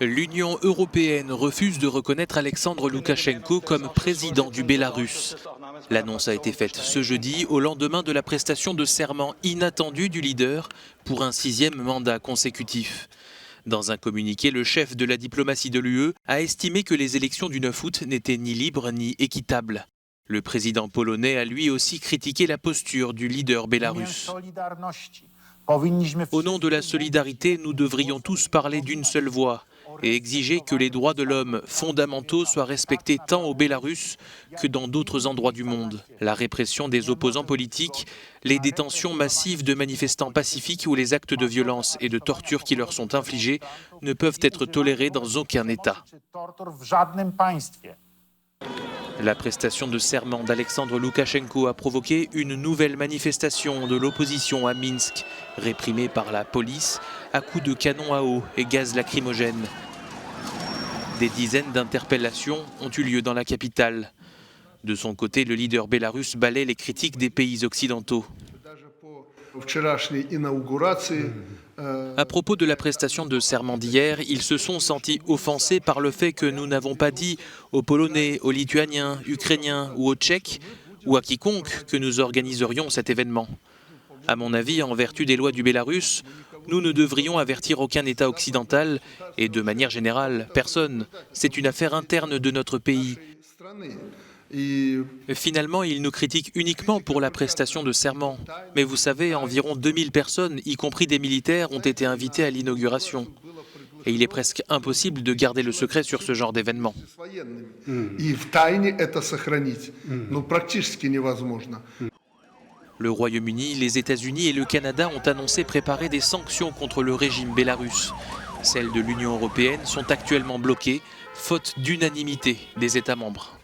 L'Union européenne refuse de reconnaître Alexandre Loukachenko comme président du Bélarus. L'annonce a été faite ce jeudi au lendemain de la prestation de serment inattendue du leader pour un 6e mandat consécutif. Dans un communiqué, le chef de la diplomatie de l'UE a estimé que les élections du 9 août n'étaient ni libres ni équitables. Le président polonais a lui aussi critiqué la posture du leader bélarusse. Au nom de la solidarité, nous devrions tous parler d'une seule voix et exiger que les droits de l'homme fondamentaux soient respectés tant au Bélarus que dans d'autres endroits du monde. La répression des opposants politiques, les détentions massives de manifestants pacifiques ou les actes de violence et de torture qui leur sont infligés ne peuvent être tolérés dans aucun État. La prestation de serment d'Alexandre Loukachenko a provoqué une nouvelle manifestation de l'opposition à Minsk, réprimée par la police à coups de canon à eau et gaz lacrymogène. Des dizaines d'interpellations ont eu lieu dans la capitale. De son côté, le leader bélarusse balaie les critiques des pays occidentaux. À propos de la prestation de serment d'hier, ils se sont sentis offensés par le fait que nous n'avons pas dit aux Polonais, aux Lituaniens, Ukrainiens ou aux Tchèques ou à quiconque que nous organiserions cet événement. À mon avis, en vertu des lois du Bélarus, nous ne devrions avertir aucun État occidental et de manière générale, personne. C'est une affaire interne de notre pays. Finalement, ils nous critiquent uniquement pour la prestation de serment. Mais vous savez, environ 2000 personnes, y compris des militaires, ont été invitées à l'inauguration. Et il est presque impossible de garder le secret sur ce genre d'événement. Le Royaume-Uni, les États-Unis et le Canada ont annoncé préparer des sanctions contre le régime bélarusse. Celles de l'Union européenne sont actuellement bloquées, faute d'unanimité des États membres.